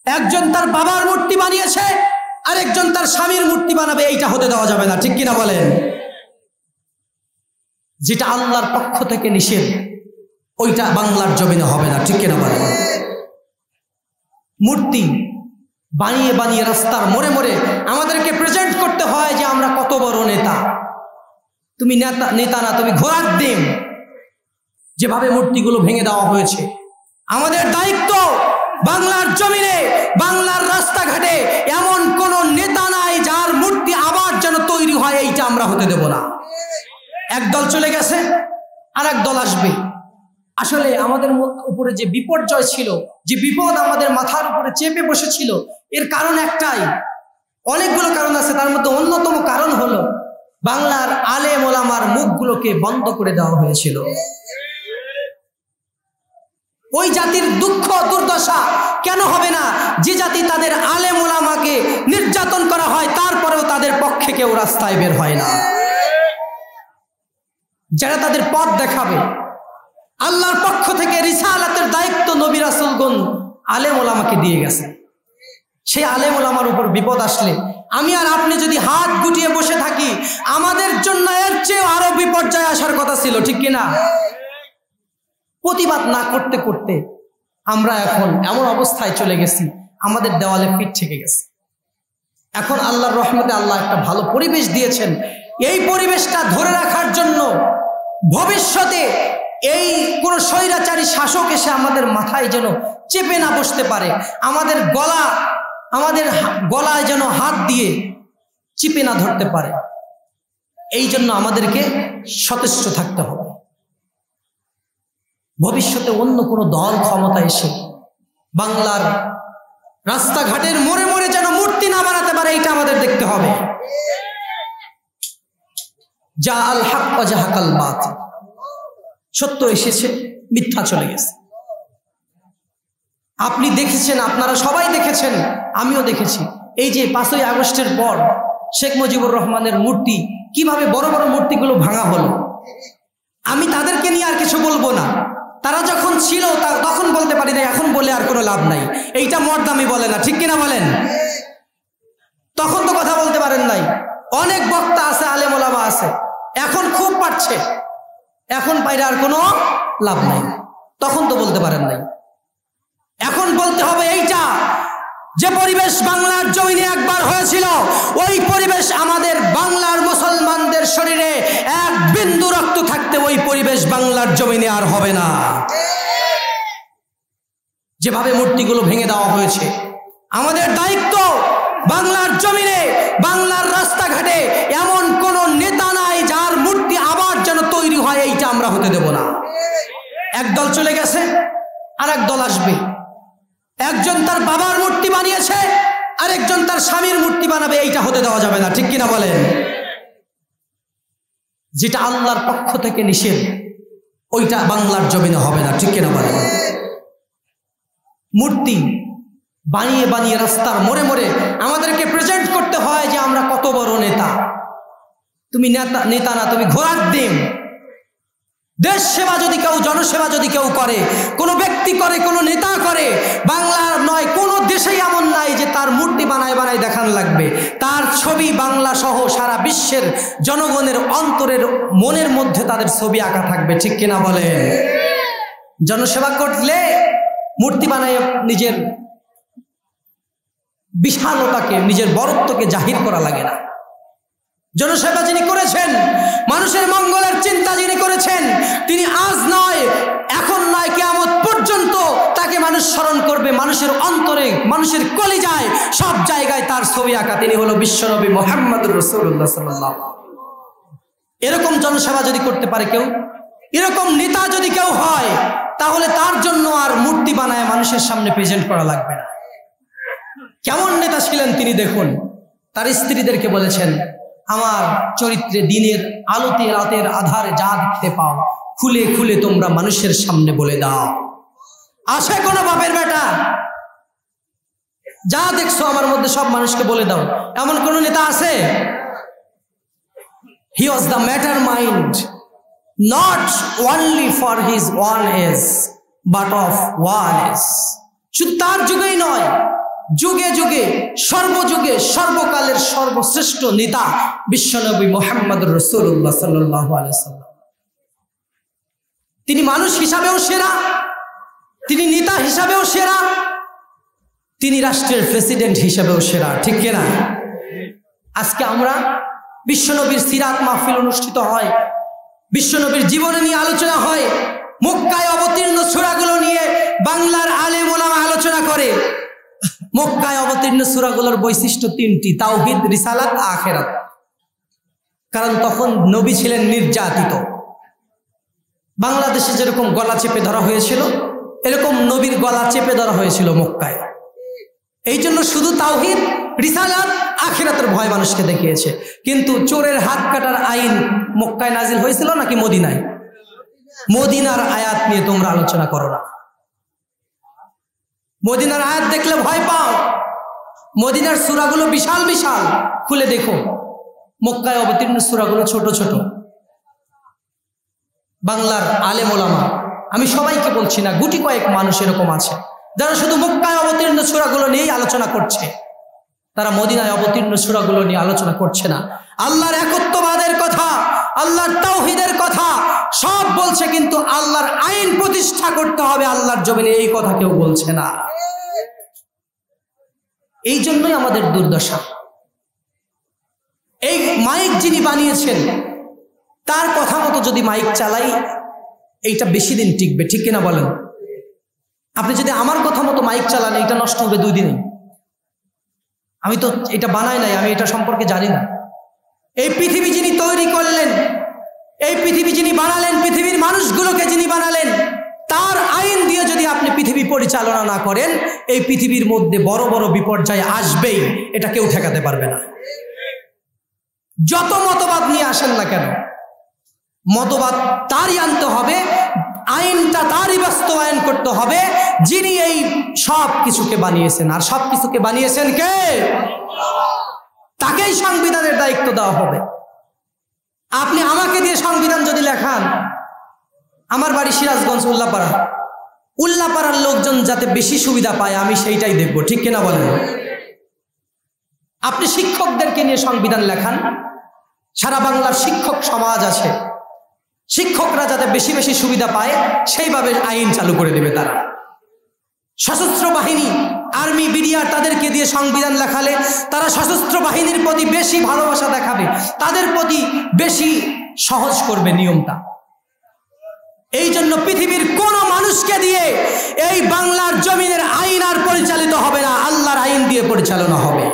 একজন তার বাবার মূর্তি বানিয়েছে, আরেকজন তার স্বামীর মূর্তি বানাবে, এইটা হতে দেওয়া যাবে না, ঠিক কিনা বলেন? যেটা আল্লাহর পক্ষ থেকে নিষেধ ওইটা বাংলার জমিনে হবে না, ঠিক কিনা বলেন? মূর্তি বানিয়ে বানিয়ে রাস্তার মোড়ে মোড়ে আমাদেরকে প্রেজেন্ট করতে হয় যে আমরা কত বড় নেতা। তুমি নেতা না, তুমি ঘোড়ার ডিম। যেভাবে মূর্তিগুলো ভেঙে দেওয়া হয়েছে, আমাদের দায়িত্ব বাংলার জমিনে, বাংলার রাস্তাঘাটে এমন কোন নেতা নাই যার মূর্তি আবার যেন তৈরি হয়, এইটা আমরা হতে দেব না। একদল চলে গেছে, আর এক দল আসবে। আসলে আমাদের উপরে যে বিপর্যয় ছিল, যে বিপদ আমাদের মাথার উপরে চেপে বসেছিল, এর কারণ একটাই। অনেকগুলো কারণ আছে, তার মধ্যে অন্যতম কারণ হলো বাংলার আলেম ওলামার মুখগুলোকে বন্ধ করে দেওয়া হয়েছিল। ওই জাতির দুঃখ দুর্দশা কেন হবে না যে জাতি তাদের আলেম ওলামাকে নির্যাতন করা হয়, তারপরেও তাদের পক্ষে কেউ রাস্তায় বের হয় না, যারা তাদের পথ দেখাবে। আল্লাহর পক্ষ থেকে রিসালাতের দায়িত্ব নবী রাসূলগণ আলেম ওলামাকে দিয়ে গেছে। সেই আলেম ওলামার উপর বিপদ আসলে আমি আর আপনি যদি হাত গুটিয়ে বসে থাকি, আমাদের জন্য এর চেয়ে আরো বিপর্যয় আসার কথা ছিল, ঠিক কিনা? প্রতিবাদ না করতে করতে আমরা এখন এমন অবস্থায় চলে গেছি, আমাদের দেওয়ালে পিঠ থেকে গেছে। এখন আল্লাহর রহমতে আল্লাহ একটা ভালো পরিবেশ দিয়েছেন। এই পরিবেশটা ধরে রাখার জন্য ভবিষ্যতে এই কোন স্বৈরাচারী শাসক এসে আমাদের মাথায় যেন চেপে না বসতে পারে, আমাদের গলায় যেন হাত দিয়ে চিপে না ধরতে পারে, এই জন্য আমাদেরকে সচেষ্ট থাকতে হবে। ভবিষ্যতে অন্য কোনো দল ক্ষমতা এসে বাংলার রাস্তাঘাটের মোড়ে মোড়ে যেন মূর্তি না বানাতে পারে, এটা আমাদের দেখতে হবে। যা আল হক ওয়া জাহাকাল বাতিল, সত্য এসেছে, মিথ্যা চলে গেছে। আপনি দেখেছেন, আপনারা সবাই দেখেছেন, আমিও দেখেছি। এই যে 5ই আগস্টের পর শেখ মুজিবুর রহমানের মূর্তি, কিভাবে বড় বড় মূর্তিগুলো ভাঙা হলো। আমি তাদেরকে নিয়ে আর কিছু বলবো না, তারা যখন ছিল তখন বলতে পারি না, এখন বলে আর কোনো লাভ নাই। এইটা মর্দামি বলে না, ঠিক কিনা বলেন? তখন তো কথা বলতে পারেন নাই। অনেক বক্তা আছে, আলেম ওলামা আছে, এখন খুব পারছে, এখন পাইলে আর কোনো লাভ নাই। তখন তো বলতে পারেন নাই। এখন বলতে হবে এইটা, যে পরিবেশ বাংলার জমিনে একবার হয়েছিল, ওই পরিবেশ আমাদের বাংলার মুসলমানদের শরীরে এক বিন্দু রক্ত থাকতে ওই পরিবেশ বাংলার জমিনে আর হবে না। যেভাবে মূর্তিগুলো ভেঙে দেওয়া হয়েছে, আমাদের দায়িত্ব বাংলার জমিনে, বাংলার রাস্তাঘাটে এমন কোন নেতা নাই যার মূর্তি আবার যেন তৈরি হয়, এইটা আমরা হতে দেব না। একদল চলে গেছে, আর এক দল আসবে। একজন তার বাবার মূর্তি বানিয়েছে, আরেকজন তার স্বামীর মূর্তি বানাবে, এইটা হতে দেওয়া যাবে না, ঠিক কিনা বলেন? যেটা আল্লাহর পক্ষ থেকে নিষেধ ওইটা বাংলার জমিনে হবে না, ঠিক কিনা বলেন? মূর্তি বানিয়ে বানিয়ে রাস্তার মোড়ে মোড়ে আমাদেরকে প্রেজেন্ট করতে হয় যে আমরা কত বড় নেতা। তুমি নেতা না, তুমি ঘোড়ার ডিম। দেশ সেবা যদি কেউ, জনসেবা যদি কেউ করে, কোনো ব্যক্তি করে, কোনো নেতা করে, বাংলার নয় কোনো দেশেই এমন নাই যে তার মূর্তি বানায় বানায় দেখান লাগবে। তার ছবি বাংলা সহ সারা বিশ্বের জনগণের অন্তরের মনের মধ্যে তাদের ছবি আঁকা থাকবে, ঠিক কিনা বলে? জনসেবা করলে মূর্তি বানায় নিজের বিশালতাকে, নিজের বরত্বকে জাহির করা লাগে না। জনসেবা যিনি করেছেন, মানুষের মঙ্গলের চিন্তা যিনি করেছেন, তিনি আজ নয়, এখন নয়, কিয়ামত পর্যন্ত তাকে মানুষ স্মরণ করবে। মানুষের অন্তরে, মানুষের কলিজায়, সব জায়গায় তার ছবি আঁকা। তিনি হলো বিশ্বনবী মুহাম্মদুর রাসূলুল্লাহ সাল্লাল্লাহু আলাইহি ওয়াসাল্লাম। এরকম জনসেবা যদি করতে পারে কেউ, এরকম নেতা যদি কেউ হয়, তাহলে তার জন্য আর মূর্তি বানায় মানুষের সামনে প্রেজেন্ট করা লাগবে না। কেমন নেতা ছিলেন তিনি দেখুন। তার স্ত্রীদেরকে বলেছেন, আমার চরিত্রে দিনের আলোতে, রাতের আধারে যা দেখতে পাও, খুলে খুলে তোমরা মানুষের সামনে বলে দাও। আসে কোন বাপের বেটা, যা দেখছো আমার মধ্যে সব মানুষকে বলে দাও, এমন কোন নেতা আছে? He was the matter mind, not only for his own age, but of one age. শুধু তার যুগেই নয়, যুগে যুগে সর্বযুগে সর্বকালের সর্বশ্রেষ্ঠ নেতা বিশ্বনবী মুহাম্মদুর রাসূলুল্লাহ সাল্লাল্লাহু আলাইহি ওয়াসাল্লাম। তিনি মানুষ হিসাবেও সেরা, তিনি নেতা হিসাবেও সেরা, তিনি রাষ্ট্রের প্রেসিডেন্ট হিসাবেও সেরা, ঠিক কিনা? আজকে আমরা বিশ্বনবীর সিরাত মাহফিল অনুষ্ঠিত হয়, বিশ্বনবীর জীবনে নিয়ে আলোচনা হয়, মক্কায় অবতীর্ণ সূরাগুলো নিয়ে বাংলার আলেম ওলামা আলোচনা করে। মক্কায় অবতীর্ণ সূরাগুলোর বৈশিষ্ট্য তিনটি: তাওহীদ, রিসালাত, আখিরাত। কারণ তখন নবী ছিলেন নির্যাতিত। বাংলাদেশে যেরকম গলা চেপে ধরা হয়েছিল, এরকম নবীর গলা চেপে ধরা হয়েছিল মক্কায়। এই জন্য শুধু তাওহীদ, রিসালাত, আখিরাতের ভয় মানুষকে দেখিয়েছে। কিন্তু চোরের হাত কাটার আইন মক্কায় নাজিল হয়েছিল নাকি মদিনায়? মদিনার আয়াত নিয়ে তোমরা আলোচনা করো না। মদিনার আয়াত দেখলে ভয় পাও। মদিনার সূরাগুলো বিশাল বিশাল, খুলে দেখো। মক্কায় অবতীর্ণ সূরাগুলো ছোট ছোট। বাংলার আলেম ওলামা, আমি সবাইকে বলছি না, গুটি কয়েক মানুষ এরকম আছে যারা শুধু মক্কায় অবতীর্ণ সূরাগুলো নিয়েই আলোচনা করছে। তারা মদিনায় অবতীর্ণ সূরাগুলো নিয়ে আলোচনা করছে না। আল্লাহর একত্ববাদের কথা, আল্লাহর তাওহীদের কথা সব বলছে, কিন্তু আল্লাহর আইন প্রতিষ্ঠা করতে হবে আল্লাহর জমিনে, এই কথা কেউ বলছে না। এই জন্যই আমাদের দুর্দশা। এই মাইক যিনি বানিয়েছেন তার কথা মতো যদি মাইক চালাই, এইটা বেশি দিন টিকবে, ঠিক কিনা বলেন? আপনি যদি আমার কথা মতো মাইক চালান, এইটা নষ্ট হবে 2 দিনে। আমি তো এটা বানাই নাই, আমি এটা সম্পর্কে জানি না। এই পৃথিবী যিনি তৈরি করলেন, এই পৃথিবী যিনি বানালেন, পৃথিবীর মানুষগুলোকে যিনি বানালেন, তার আইন দিয়ে যদি আপনি পৃথিবী পরিচালনা না করেন, এই পৃথিবীর মধ্যে বড় বড় বিপর্যয় আসবেই, এটা কেউ ঠেকাতে পারবে না। যত মতবাদ নিয়ে আসেন না কেন, মতবাদ তারই আনতে হবে, আইনটা তারই বাস্তবায়ন করতে হবে যিনি এই সব কিছুকে বানিয়েছেন। আর সব কিছুকে বানিয়েছেন কে? তাকেই সংবিধানের দায়িত্ব দেওয়া হবে। আপনি আমাকে দিয়ে সংবিধান যদি লেখান, আমার বাড়ি সিরাজগঞ্জ উল্লাপাড়া, উল্লাপাড়ার লোকজন যাতে বেশি সুবিধা পায় আমি সেইটাই দেখব, ঠিক কিনা বলেন? আপনি শিক্ষকদেরকে নিয়ে সংবিধান লেখান, সারা বাংলার শিক্ষক সমাজ আছে, শিক্ষকরা যাতে বেশি বেশি সুবিধা পায় সেইভাবে আইন চালু করে দেবে তারা। সশস্ত্র বাহিনী, আর্মি, বিডিআর, তাদেরকে দিয়ে সংবিধান লেখালে তারা সশস্ত্র বাহিনীর প্রতি বেশি ভালোবাসা দেখাবে, তাদের প্রতি বেশি সহজ করবে নিয়মটা। এই জন্য পৃথিবীর কোন মানুষকে দিয়ে এই বাংলার জমিনের আইন আর পরিচালিত হবে না, আল্লাহর আইন দিয়ে পরিচালনা হবে।